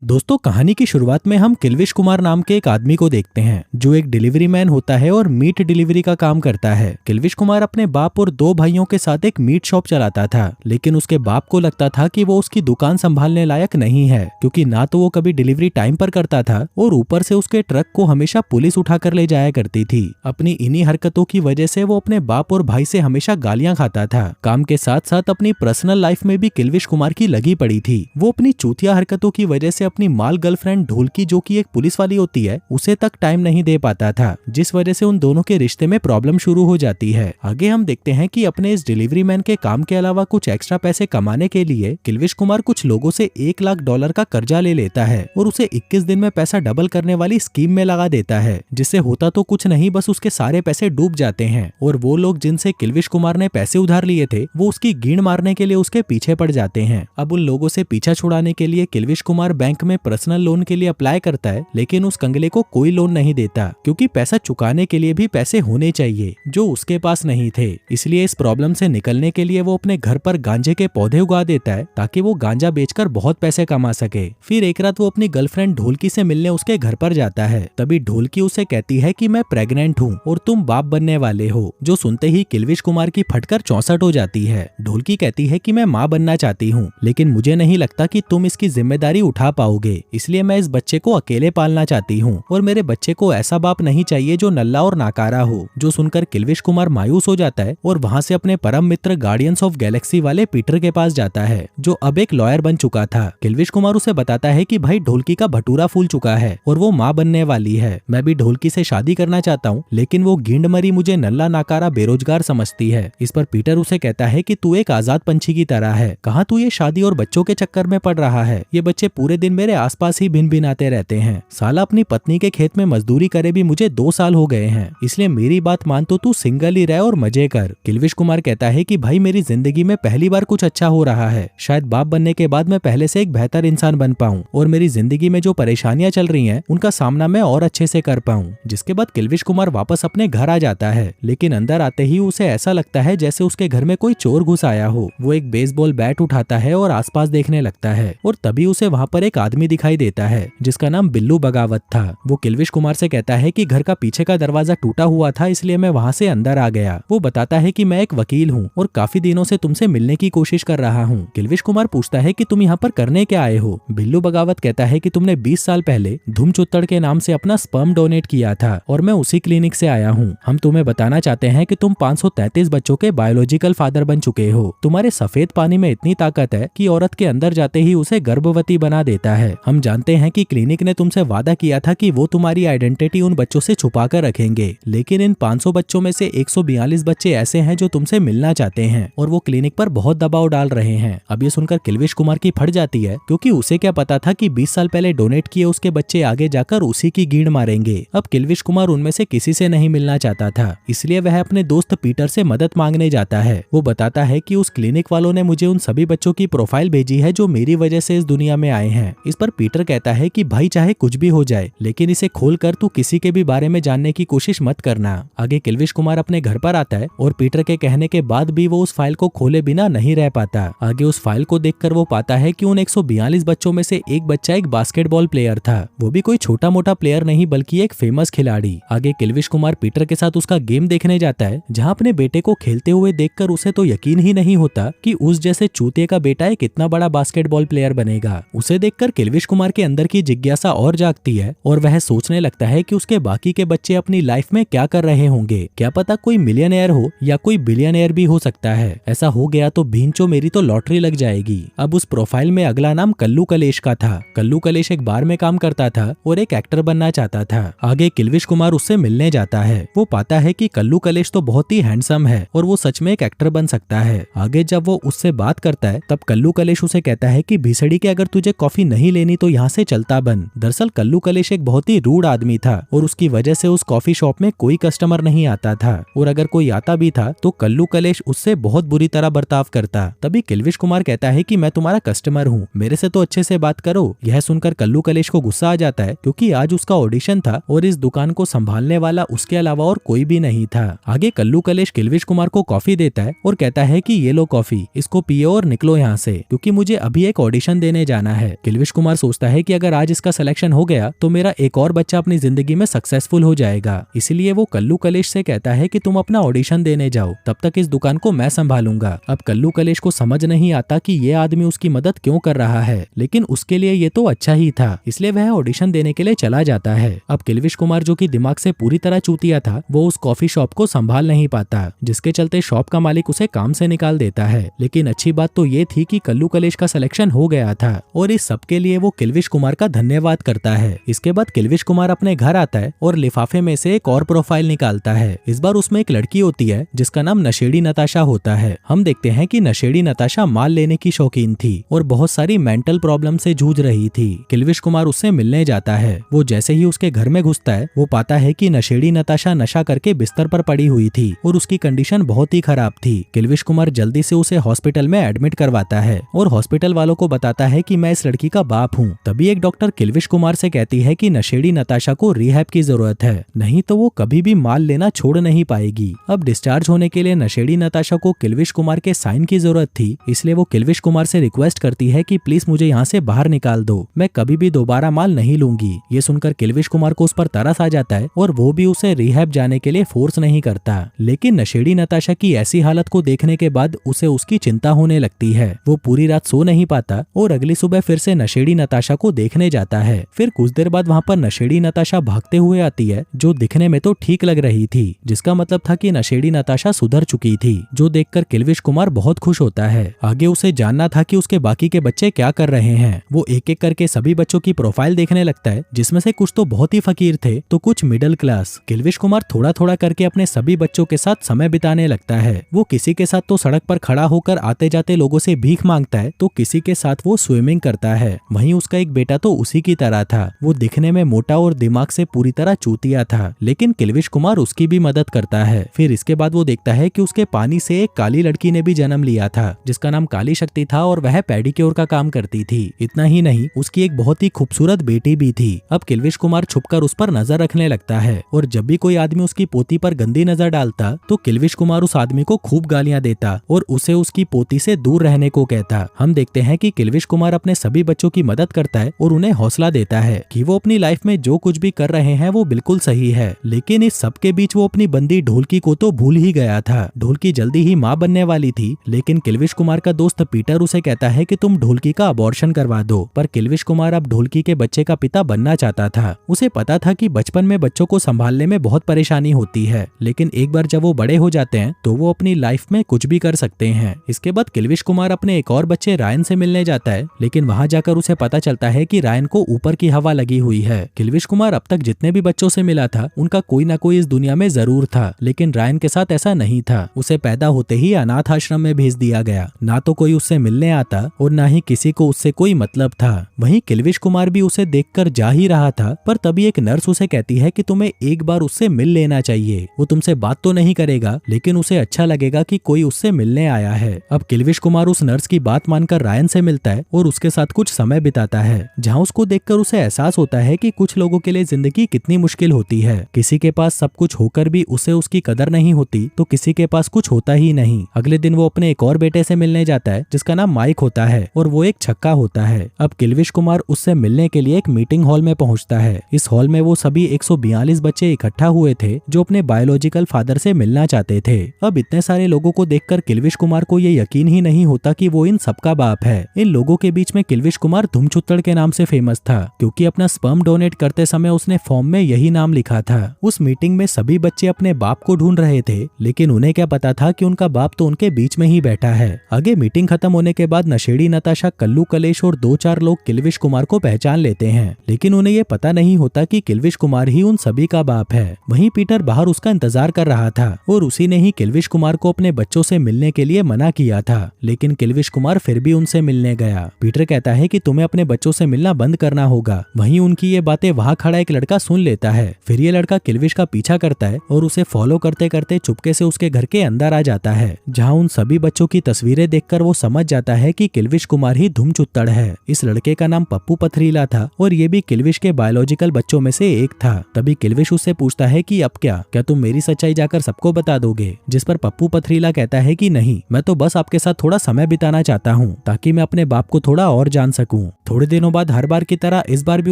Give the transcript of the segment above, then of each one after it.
दोस्तों, कहानी की शुरुआत में हम किल्विश कुमार नाम के एक आदमी को देखते हैं जो एक डिलीवरी मैन होता है और मीट डिलीवरी का काम करता है। किल्विश कुमार अपने बाप और दो भाइयों के साथ एक मीट शॉप चलाता था, लेकिन उसके बाप को लगता था कि वो उसकी दुकान संभालने लायक नहीं है, क्योंकि ना तो वो कभी डिलीवरी टाइम पर करता था और ऊपर से उसके ट्रक को हमेशा पुलिस उठाकर ले जाया करती थी। अपनी इन्हीं हरकतों की वजह से वो अपने बाप और भाई से हमेशा गालियां खाता था। काम के साथ साथ अपनी पर्सनल लाइफ में भी किल्विश कुमार की लगी पड़ी थी। वो अपनी चूतिया हरकतों की वजह से अपनी माल गर्लफ्रेंड ढोलकी, जो कि एक पुलिस वाली होती है, उसे तक टाइम नहीं दे पाता था, जिस वजह से उन दोनों के रिश्ते में प्रॉब्लम शुरू हो जाती है। आगे हम देखते हैं कि अपने इस डिलीवरी मैन के काम के अलावा कुछ एक्स्ट्रा पैसे कमाने के लिए किल्विश कुमार कुछ लोगों से $1,00,000 का कर्जा ले लेता है और उसे 21 दिन में पैसा डबल करने वाली स्कीम में लगा देता है, जिससे होता तो कुछ नहीं, बस उसके सारे पैसे डूब जाते हैं और वो लोग जिनसे किल्विश कुमार ने पैसे उधार लिए थे वो उसकी गींड मारने के लिए उसके पीछे पड़ जाते हैं। अब उन लोगों से पीछा छुड़ाने के लिए किल्विश कुमार बैंक में पर्सनल लोन के लिए अप्लाई करता है, लेकिन उस कंगले को कोई लोन नहीं देता, क्योंकि पैसा चुकाने के लिए भी पैसे होने चाहिए जो उसके पास नहीं थे। इसलिए इस प्रॉब्लम से निकलने के लिए वो अपने घर पर गांजे के पौधे उगा देता है ताकि वो गांजा बेचकर बहुत पैसे कमा सके। फिर एक रात वो अपनी गर्लफ्रेंड ढोलकी से मिलने उसके घर पर जाता है। तभी ढोलकी उसे कहती है कि मैं प्रेग्नेंट हूँ और तुम बाप बनने वाले हो, जो सुनते ही किल्विश कुमार की फटकर 64 हो जाती है। ढोलकी कहती है कि मैं माँ बनना चाहती हूँ, लेकिन मुझे नहीं लगता कि तुम इसकी जिम्मेदारी उठा पाओगे, इसलिए मैं इस बच्चे को अकेले पालना चाहती हूँ और मेरे बच्चे को ऐसा बाप नहीं चाहिए जो नल्ला और नाकारा हो। जो सुनकर किल्विश कुमार मायूस हो जाता है और वहाँ से अपने परम मित्र गार्डियंस ऑफ गैलेक्सी वाले पीटर के पास जाता है, जो अब एक लॉयर बन चुका था। किल्विश कुमार उसे बताता है कि भाई ढोलकी का भटूरा फूल चुका है और वो माँ बनने वाली है। मैं भी ढोलकी से शादी करना चाहता हूँ, लेकिन वो गींड मरी मुझे नल्ला नाकारा बेरोजगार समझती है। इस पर पीटर उसे कहता है कि तू एक आजाद पंछी की तरह है, कहाँ तू ये शादी और बच्चों के चक्कर में पड़ रहा है। ये बच्चे पूरे दिन मेरे आसपास ही भिन भिनाते रहते हैं। साला अपनी पत्नी के खेत में मजदूरी करे भी मुझे 2 साल हो गए हैं, इसलिए मेरी बात मान तो तू सिंगल ही रह और मजे कर। किल्विश कुमार कहता है कि भाई मेरी जिंदगी में पहली बार कुछ अच्छा हो रहा है, शायद बाप बनने के बाद मैं पहले से एक बेहतर इंसान बन पाऊं और मेरी जिंदगी में जो परेशानियां चल रही हैं उनका सामना मैं और अच्छे से कर पाऊं। जिसके बाद किल्विश कुमार वापस अपने घर आ जाता है, लेकिन अंदर आते ही उसे ऐसा लगता है जैसे उसके घर में कोई चोर घुस आया हो। वो एक बेसबॉल बैट उठाता है और आसपास देखने लगता है और तभी उसे वहाँ पर एक आदमी दिखाई देता है जिसका नाम बिल्लू बगावत था। वो किल्विश कुमार से कहता है कि घर का पीछे का दरवाजा टूटा हुआ था, इसलिए मैं वहाँ से अंदर आ गया। वो बताता है कि मैं एक वकील हूँ और काफी दिनों से तुमसे मिलने की कोशिश कर रहा हूँ। किल्विश कुमार पूछता है कि तुम यहाँ पर करने क्या आए हो। बिल्लू बगावत कहता है कि तुमने 20 साल पहले धूम चुत्तड़ के नाम से अपना स्पर्म डोनेट किया था और मैं उसी क्लिनिक से आया हूँ। हम तुम्हें बताना चाहते हैं कि तुम 533 बच्चों के बायोलॉजिकल फादर बन चुके हो। तुम्हारे सफेद पानी में इतनी ताकत है कि औरत के अंदर जाते ही उसे गर्भवती बना देता है। हम जानते हैं कि क्लिनिक ने तुमसे वादा किया था कि वो तुम्हारी आइडेंटिटी उन बच्चों से छुपा कर रखेंगे, लेकिन इन 500 बच्चों में से 142 बच्चे ऐसे हैं जो तुमसे मिलना चाहते हैं और वो क्लिनिक पर बहुत दबाव डाल रहे हैं। अब ये सुनकर किल्विश कुमार की फट जाती है, क्योंकि उसे क्या पता था कि 20 साल पहले डोनेट किए उसके बच्चे आगे जाकर उसी की गींड मारेंगे। अब किल्विश कुमार उनमें से किसी से नहीं मिलना चाहता था, इसलिए वह अपने दोस्त पीटर से मदद मांगने जाता है। वो बताता है कि उस क्लिनिक वालों ने मुझे उन सभी बच्चों की प्रोफाइल भेजी है जो मेरी वजह से इस दुनिया में आए हैं। इस पर पीटर कहता है कि भाई चाहे कुछ भी हो जाए, लेकिन इसे खोलकर तू किसी के भी बारे में जानने की कोशिश मत करना। आगे किल्विश कुमार अपने घर पर आता है और पीटर के कहने के बाद भी वो उस फाइल को खोले बिना नहीं रह पाता। आगे उस फाइल को देखकर वो पाता है कि उन 142 बच्चों में से एक बच्चा एक बास्केटबॉल प्लेयर था, वो भी कोई छोटा मोटा प्लेयर नहीं बल्कि एक फेमस खिलाड़ी। आगे किल्विश कुमार पीटर के साथ उसका गेम देखने जाता है, जहाँ अपने बेटे को खेलते हुए देखकर उसे तो यकीन ही नहीं होता कि उस जैसे चूतिए का बेटा एक इतना बड़ा बास्केटबॉल प्लेयर बनेगा। उसे देखकर किल्विश कुमार के अंदर की जिज्ञासा और जागती है और वह सोचने लगता है कि उसके बाकी के बच्चे अपनी लाइफ में क्या कर रहे होंगे। क्या पता कोई मिलियनेयर हो या कोई बिलियनेयर भी हो सकता है। ऐसा हो गया तो भींचो मेरी तो लॉटरी लग जाएगी। अब उस प्रोफाइल में अगला नाम कल्लू कलेश का था। कल्लू कलेश एक बार में काम करता था और एक एक्टर बनना चाहता था। आगे किल्विश कुमार उससे मिलने जाता है। वो पाता है कि कल्लू कलेश तो बहुत ही हैंडसम है और वो सच में एक एक्टर बन सकता है। आगे जब वो उससे बात करता है तब कल्लू कलेश उसे कहता है कि भीसड़ी के अगर तुझे कॉफी नहीं लेनी तो यहाँ से चलता बन। दरअसल कल्लू कलेश एक बहुत ही रूड आदमी था और उसकी वजह से उस कॉफी शॉप में कोई कस्टमर नहीं आता था और अगर कोई आता भी था तो कल्लू कलेश उससे बहुत बुरी तरह बर्ताव करता। तभी किल्विश कुमार कहता है कि मैं तुम्हारा कस्टमर हूँ, मेरे से तो अच्छे से बात करो। यह सुनकर कल्लू कलेश को गुस्सा आ जाता है, क्योंकि आज उसका ऑडिशन था और इस दुकान को संभालने वाला उसके अलावा और कोई भी नहीं था। आगे कल्लू कलेश किल्विश कुमार को कॉफी देता है और कहता है कि ये लो कॉफी, इसको पियो और निकलो यहाँ से, क्योंकि मुझे अभी एक ऑडिशन देने जाना है। किल्विश किल्विश कुमार सोचता है कि अगर आज इसका सिलेक्शन हो गया तो मेरा एक और बच्चा अपनी जिंदगी में सक्सेसफुल हो जाएगा। इसीलिए वो कल्लू कलेश से कहता है कि तुम अपना ऑडिशन देने जाओ, तब तक इस दुकान को मैं संभालूंगा। अब कल्लू कलेश को समझ नहीं आता कि ये आदमी उसकी मदद क्यों कर रहा है, लेकिन उसके लिए ये तो अच्छा ही था, इसलिए वह ऑडिशन देने के लिए चला जाता है। अब किल्विश कुमार जो कि दिमाग से पूरी तरह चूतिया था, वो उस कॉफी शॉप को संभाल नहीं पाता, जिसके चलते शॉप का मालिक उसे काम से निकाल देता है। लेकिन अच्छी बात तो ये थी कि कल्लू कलेश का सिलेक्शन हो गया था और इस सब के लिए वो किल्विश कुमार का धन्यवाद करता है। इसके बाद किल्विश कुमार अपने घर आता है और लिफाफे में से एक और प्रोफाइल निकालता है। इस बार उसमें एक लड़की होती है जिसका नाम नशेड़ी नताशा होता है। हम देखते हैं कि नशेड़ी नताशा माल लेने की शौकीन थी और बहुत सारी मेंटल प्रॉब्लम से जूझ रही थी। किल्विश कुमार उससे मिलने जाता है। वो जैसे ही उसके घर में घुसता है, वो पाता है कि नशेड़ी नताशा नशा करके बिस्तर पर पड़ी हुई थी और उसकी कंडीशन बहुत ही खराब थी। किल्विश कुमार जल्दी से उसे हॉस्पिटल में एडमिट करवाता है और हॉस्पिटल वालों को बताता है कि मैं इस लड़की का बाप हूँ। तभी एक डॉक्टर किल्विश कुमार से कहती है कि नशेड़ी नताशा को रिहैब की जरूरत है, नहीं तो वो कभी भी माल लेना छोड़ नहीं पाएगी। अब डिस्चार्ज होने के लिए नशेड़ी नताशा को किल्विश कुमार के साइन की जरूरत थी, इसलिए वो किल्विश कुमार से रिक्वेस्ट करती है कि प्लीज मुझे यहाँ से बाहर निकाल दो, मैं कभी भी दोबारा माल नहीं लूंगी। ये सुनकर किल्विश कुमार को उस पर तरस आ जाता है और वो भी उसे रिहैब जाने के लिए फोर्स नहीं करता। लेकिन नशेड़ी नताशा की ऐसी हालत को देखने के बाद उसे उसकी चिंता होने लगती है। वो पूरी रात सो नहीं पाता और अगली सुबह फिर से नशेड़ी नताशा को देखने जाता है। फिर कुछ देर बाद वहाँ पर नशेड़ी नताशा भागते हुए आती है, जो दिखने में तो ठीक लग रही थी, जिसका मतलब था कि नशेड़ी नताशा सुधर चुकी थी, जो देखकर किल्विश कुमार बहुत खुश होता है। आगे उसे जानना था कि उसके बाकी के बच्चे क्या कर रहे हैं। वो एक एक करके सभी बच्चों की प्रोफाइल देखने लगता है, जिसमें से कुछ तो बहुत ही फकीर थे तो कुछ मिडिल क्लास। किल्विश कुमार थोड़ा थोड़ा करके अपने सभी बच्चों के साथ समय बिताने लगता है। वो किसी के साथ तो सड़क पर खड़ा होकर आते जाते लोगों से भीख मांगता है, तो किसी के साथ वो स्विमिंग करता है। वहीं उसका एक बेटा तो उसी की तरह था। वो दिखने में मोटा और दिमाग से पूरी तरह चूतिया था, लेकिन किल्विश कुमार उसकी भी मदद करता है। फिर इसके बाद वो देखता है कि उसके पानी से एक काली लड़की ने भी जन्म लिया था, जिसका नाम काली शक्ति था और वह पेडिक्योर का काम करती थी। इतना ही नहीं, उसकी एक बहुत ही खूबसूरत बेटी भी थी। अब किल्विश कुमार छुपकर उस पर नजर रखने लगता है और जब भी कोई आदमी उसकी पोती पर गंदी नजर डालता तो किल्विश कुमार उस आदमी को खूब गालियां देता और उसे उसकी पोती से दूर रहने को कहता। हम देखते हैं कि किल्विश कुमार अपने सभी बच्चों की मदद करता है और उन्हें हौसला देता है कि वो अपनी लाइफ में जो कुछ भी कर रहे हैं वो बिल्कुल सही है। लेकिन इस सब के बीच वो अपनी बंदी ढोलकी को तो भूल ही गया था। ढोलकी जल्दी ही माँ बनने वाली थी, लेकिन किल्विश कुमार का दोस्त पीटर उसे कहता है कि तुम ढोलकी का अबॉर्शन करवा दो। पर किल्विश कुमार अब ढोलकी के बच्चे का पिता बनना चाहता था। उसे पता था कि बचपन में बच्चों को संभालने में बहुत परेशानी होती है, लेकिन एक बार जब वो बड़े हो जाते हैं तो वो अपनी लाइफ में कुछ भी कर सकते हैं। इसके बाद किल्विश कुमार अपने एक और बच्चे रायन से मिलने जाता है, लेकिन वहाँ जाकर उसे पता चलता है कि रायन को ऊपर की हवा लगी हुई है। किल्विश कुमार अब तक जितने भी बच्चों से मिला था उनका कोई ना कोई इस दुनिया में जरूर था, लेकिन रायन के साथ ऐसा नहीं था। उसे पैदा होते ही अनाथ आश्रम में भेज दिया गया। ना तो कोई उससे मिलने आता और ना ही किसी को उससे कोई मतलब था। वहीं किल्विश कुमार भी उसे देखकर जा ही रहा था, पर तभी एक नर्स उसे कहती है कि तुम्हें एक बार उससे मिल लेना चाहिए। वो तुमसे बात तो नहीं करेगा, लेकिन उसे अच्छा लगेगा कि कोई उससे मिलने आया है। अब किल्विश कुमार उस नर्स की बात मानकर रायन से मिलता है और उसके साथ कुछ समय बिताता है, जहाँ उसको देखकर उसे एहसास होता है कि कुछ लोगों के लिए जिंदगी कितनी मुश्किल होती है। किसी के पास सब कुछ होकर भी उसे उसकी कदर नहीं होती, तो किसी के पास कुछ होता ही नहीं। अगले दिन वो अपने एक और बेटे से मिलने जाता है, जिसका नाम माइक होता है और वो एक छक्का होता है। अब किल्विश कुमार उससे मिलने के लिए एक मीटिंग हॉल में पहुंचता है। इस हॉल में वो सभी 142 बच्चे इकट्ठा हुए थे जो अपने बायोलॉजिकल फादर से मिलना चाहते थे। अब इतने सारे लोगों को देखकर किल्विश कुमार को ये यकीन ही नहीं होता कि वो इन सबका बाप है। इन लोगों के बीच में किल्विश कुमार धुमचुत्तड़ के नाम से फेमस था, क्योंकि अपना स्पर्म डोनेट करते समय उसने फॉर्म में यही नाम लिखा था। उस मीटिंग में सभी बच्चे अपने बाप को ढूंढ रहे थे, लेकिन उन्हें क्या पता था कि उनका बाप तो उनके बीच में ही बैठा है। आगे मीटिंग खत्म होने के बाद नशेड़ी नताशा, कल्लू कलेश और 2-4 लोग किल्विश कुमार को पहचान लेते हैं, लेकिन उन्हें ये पता नहीं होता कि किल्विश कुमार ही उन सभी का बाप है। वहीं पीटर बाहर उसका इंतजार कर रहा था और उसी ने ही किल्विश कुमार को अपने बच्चों से मिलने के लिए मना किया था, लेकिन किल्विश कुमार फिर भी उनसे मिलने गया। पीटर कहता है कि तुम्हें अपने बच्चों से मिलना बंद करना होगा। वहीं उनकी ये बातें वहाँ खड़ा एक लड़का सुन लेता है। फिर ये लड़का किल्विश का पीछा करता है और उसे फॉलो करते करते चुपके से उसके घर के अंदर आ जाता है, जहाँ उन सभी बच्चों की तस्वीरें देखकर वो समझ जाता है कि किल्विश कुमार ही धुमचुत्तड़ है। इस लड़के का नाम पप्पू पथरीला था और ये भी किल्विश के बायोलॉजिकल बच्चों में से एक था। तभी किल्विश उससे पूछता है कि अब क्या तुम मेरी सच्चाई जाकर सबको बता दोगे? जिस पर पप्पू पथरीला कहता है कि नहीं, मैं तो बस आपके साथ थोड़ा समय बिताना चाहता हूँ ताकि मैं अपने बाप को थोड़ा और जान सकूं। हूँ। थोड़े दिनों बाद हर बार की तरह इस बार भी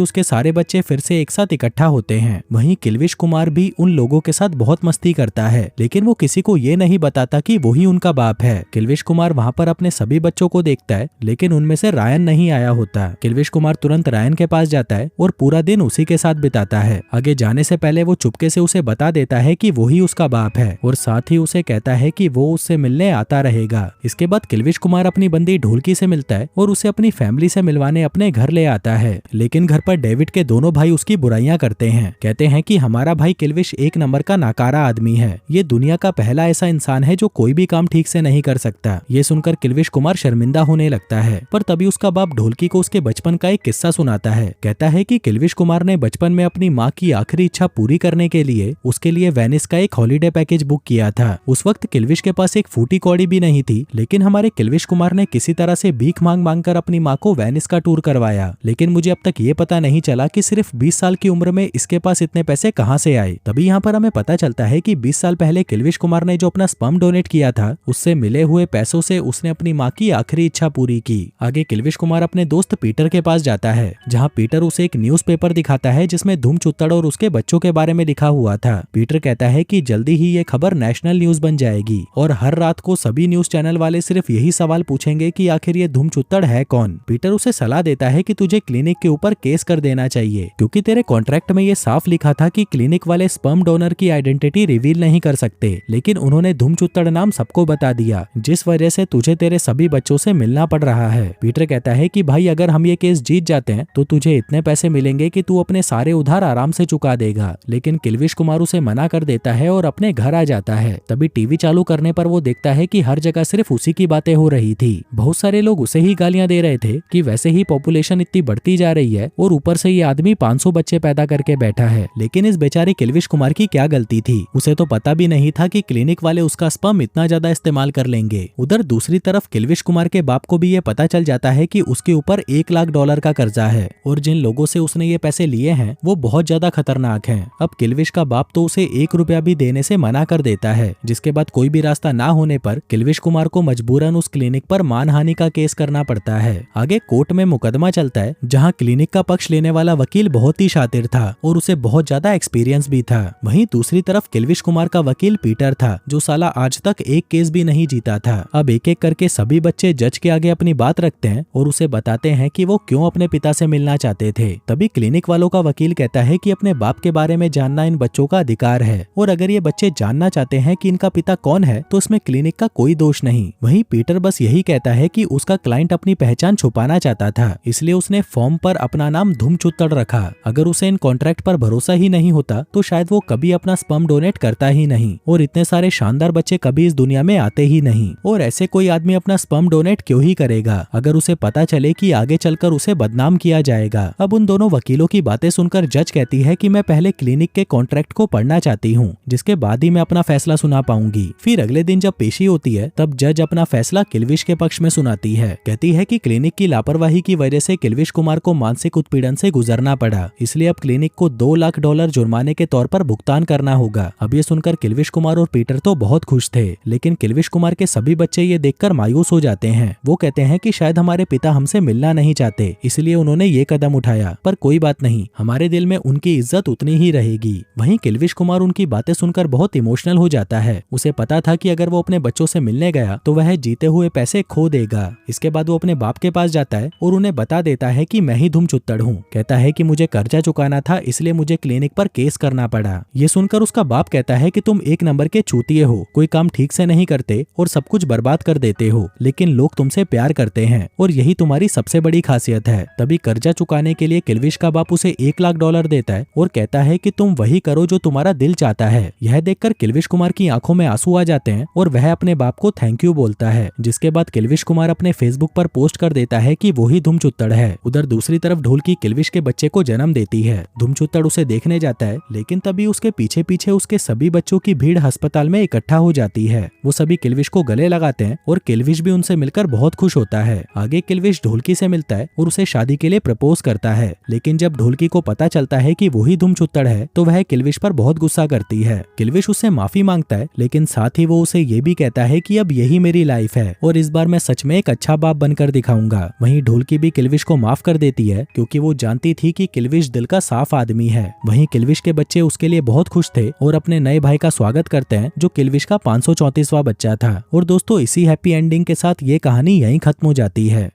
उसके सारे बच्चे फिर से एक साथ इकट्ठा होते हैं। वहीं किल्विश कुमार भी उन लोगों के साथ बहुत मस्ती करता है, लेकिन वो किसी को ये नहीं बताता कि वही उनका बाप है। किल्विश कुमार वहाँ पर अपने सभी बच्चों को देखता है, लेकिन उनमें से रायन नहीं आया होता। किल्विश कुमार तुरंत रायन के पास जाता है और पूरा दिन उसी के साथ बिताता है। आगे जाने से पहले वो चुपके से उसे बता देता है कि वही उसका बाप है और साथ ही उसे कहता है कि वो उससे मिलने आता रहेगा। इसके बाद किल्विश कुमार अपनी बंदी ढोलकी से मिलता है और उसे अपनी फैमिली से मिलवाने अपने घर ले आता है। लेकिन घर पर डेविड के दोनों भाई उसकी बुराइयां करते हैं, कहते हैं कि हमारा भाई किल्विश एक नंबर का नाकारा आदमी है, ये दुनिया का पहला ऐसा इंसान है जो कोई भी काम ठीक से नहीं कर सकता। ये सुनकर किल्विश कुमार शर्मिंदा होने लगता है, पर तभी उसका बाप ढोलकी को उसके बचपन का एक किस्सा सुनाता है। कहता है कि किल्विश कुमार ने बचपन में अपनी माँ की आखिरी इच्छा पूरी करने के लिए उसके लिए वेनिस का एक हॉलीडे पैकेज बुक किया था। उस वक्त किल्विश के पास एक फूटी कौड़ी भी नहीं थी, लेकिन हमारे किल्विश कुमार ने किसी तरह से भीख मांग कर अपनी माँ को वेनिस का टूर करवाया। लेकिन मुझे अब तक ये पता नहीं चला कि सिर्फ 20 साल की उम्र में इसके पास इतने पैसे कहाँ से आए। तभी यहाँ पर हमें पता चलता है कि 20 साल पहले किल्विश कुमार ने जो अपना स्पर्म डोनेट किया था, उससे मिले हुए पैसों से उसने अपनी माँ की आखिरी इच्छा पूरी की। आगे किल्विश कुमार अपने दोस्त पीटर के पास जाता है, जहाँ पीटर उसे एक न्यूज़पेपर दिखाता है जिसमें धूम चुत्तड़ और उसके बच्चों के बारे में लिखा हुआ था। पीटर कहता है कि जल्दी ही ये खबर नेशनल न्यूज बन जाएगी और हर रात को सभी न्यूज चैनल वाले सिर्फ यही सवाल पूछेंगे कि आखिर ये धूम चुत्तड़ है कौन। पीटर उसे सलाह देता है कि तुझे क्लिनिक के ऊपर केस कर देना चाहिए, क्योंकि तेरे कॉन्ट्रैक्ट में ये साफ लिखा था कि क्लिनिक वाले स्पर्म डोनर की आइडेंटिटी रिवील नहीं कर सकते, लेकिन उन्होंने धूम चुत्तड़ नाम सबको बता दिया, जिस वजह से तुझे तेरे सभी बच्चों से मिलना पड़ रहा है। पीटर कहता है कि भाई अगर हम ये केस जीत जाते हैं तो तुझे इतने पैसे मिलेंगे कि तू अपने सारे उधार आराम से चुका देगा। लेकिन किल्विश कुमार उसे मना कर देता है और अपने घर आ जाता है। तभी टीवी चालू करने पर वो देखता है कि हर जगह सिर्फ उसी की बातें हो रही थी। बहुत सारे लोग उसे ही गालियां दे रहे थे कि वैसे ही पॉपुलेशन इतनी बढ़ती जा रही है और ऊपर से ये आदमी 500 बच्चे पैदा करके बैठा है। लेकिन इस बेचारे किल्विश कुमार की क्या गलती थी, उसे तो पता भी नहीं था कि क्लिनिक वाले उसका स्पर्म इतना ज्यादा इस्तेमाल कर लेंगे। उधर दूसरी तरफ किल्विश कुमार के बाप को भी ये पता चल जाता है कि उसके ऊपर $1 लाख का कर्जा है और जिन लोगों से उसने ये पैसे लिए हैं वो बहुत ज्यादा खतरनाक हैं। अब किल्विश का बाप तो उसे $1 भी देने से मना कर देता है, जिसके बाद कोई भी रास्ता ना होने पर किल्विश कुमार को मजबूरन उस क्लिनिक पर मानहानि का केस करना पड़ता है। आगे कोर्ट में मुकदमा चलता है, जहाँ क्लिनिक का पक्ष लेने वाला वकील बहुत ही शातिर था और उसे बहुत ज्यादा एक्सपीरियंस भी था। वहीं दूसरी तरफ किल्विश कुमार का वकील पीटर था, जो साला आज तक एक केस भी नहीं जीता था। अब एक एक करके सभी बच्चे जज के आगे अपनी बात रखते हैं और उसे बताते हैं कि वो क्यों अपने पिता से मिलना चाहते थे। तभी क्लिनिक वालों का वकील कहता है कि अपने बाप के बारे में जानना इन बच्चों का अधिकार है और अगर ये बच्चे जानना चाहते हैं कि इनका पिता कौन है तो इसमें क्लिनिक का कोई दोष नहीं। वहीं पीटर बस यही कहता है कि उसका क्लाइंट अपनी पहचान छुपाना चाहता था, इसलिए उसने फॉर्म पर अपना नाम धूम चुत्तड़ रखा। अगर उसे इन कॉन्ट्रैक्ट पर भरोसा ही नहीं होता तो शायद वो कभी अपना स्पर्म डोनेट करता ही नहीं और इतने सारे शानदार बच्चे कभी इस दुनिया में आते ही नहीं। और ऐसे कोई आदमी अपना स्पर्म डोनेट क्यों ही करेगा अगर उसे पता चले कि आगे चलकर उसे बदनाम किया जाएगा। अब उन दोनों वकीलों की बातें सुनकर जज कहती है कि मैं पहले क्लिनिक के कॉन्ट्रैक्ट को पढ़ना चाहती हूँ, जिसके बाद ही मैं अपना फैसला सुना पाऊंगी। फिर अगले दिन जब पेशी होती है तब जज अपना फैसला किल्विश के पक्ष में सुनाती है। कहती है कि क्लिनिक की लापरवाही की वजह से किल्विश कुमार को मानसिक उत्पीड़न से गुजरना पड़ा, इसलिए अब क्लिनिक को $2 लाख जुर्माने के तौर पर भुगतान करना होगा। अब ये सुनकर किल्विश कुमार और पीटर तो बहुत खुश थे, लेकिन किल्विश कुमार के सभी बच्चे ये देखकर मायूस हो जाते हैं। वो कहते हैं कि शायद हमारे पिता हमसे मिलना नहीं चाहते, इसलिए उन्होंने ये कदम उठाया, पर कोई बात नहीं, हमारे दिल में उनकी इज्जत उतनी ही रहेगी। वहीं किल्विश कुमार उनकी बातें सुनकर बहुत इमोशनल हो जाता है। उसे पता था कि अगर वो अपने बच्चों से मिलने गया तो वह जीते हुए पैसे खो देगा। इसके बाद वो अपने बाप के पास जाता है और उन्हें बता देता है कि मैं ही धूम चुत्तड़ हूँ। कहता है कि मुझे कर्जा चुकाना था, इसलिए मुझे क्लिनिक पर केस करना पड़ा। ये सुनकर उसका बाप कहता है कि तुम एक नंबर के चूतिए हो, कोई काम ठीक से नहीं करते और सब कुछ बर्बाद कर देते हो, लेकिन लोग तुमसे प्यार करते हैं और यही तुम्हारी सबसे बड़ी खासियत है। तभी कर्जा चुकाने के लिए किल्विश का बाप उसे $1 लाख देता है और कहता है कि तुम वही करो जो तुम्हारा दिल चाहता है। यह देखकर किल्विश कुमार की आंखों में आंसू आ जाते हैं और वह अपने बाप को थैंक यू बोलता है, जिसके बाद किल्विश कुमार अपने फेसबुक पर पोस्ट कर देता है कि वो ही धूम चुत्तड़ है। उधर दूसरी तरफ ढोलकी किल्विश के बच्चे को जन्म देती है। धूम चुत्तड़ उसे देखने जाता है, लेकिन तभी उसके पीछे पीछे उसके सभी बच्चों की भीड़ अस्पताल में इकट्ठा हो जाती है। वो सभी किल्विश को गले लगाते हैं और किल्विश भी उनसे मिलकर बहुत खुश होता है। आगे किल्विश ढोलकी से मिलता है और उसे शादी के लिए प्रपोज करता है, लेकिन जब ढोलकी को पता चलता है कि वही धूम चुत्तड़ है तो वह किल्विश पर बहुत गुस्सा करती है। किल्विश उससे माफी मांगता है, लेकिन साथ ही वो उसे ये भी कहता है कि अब यही मेरी लाइफ है और इस बार मैं सच में एक अच्छा बाप बनकर दिखाऊंगा। वहीं ढोलकी फुल्की भी किल्विश को माफ कर देती है क्योंकि वो जानती थी कि किल्विश दिल का साफ आदमी है। वहीं किल्विश के बच्चे उसके लिए बहुत खुश थे और अपने नए भाई का स्वागत करते हैं जो किल्विश का 534वां बच्चा था। और दोस्तों, इसी हैप्पी एंडिंग के साथ ये कहानी यहीं खत्म हो जाती है।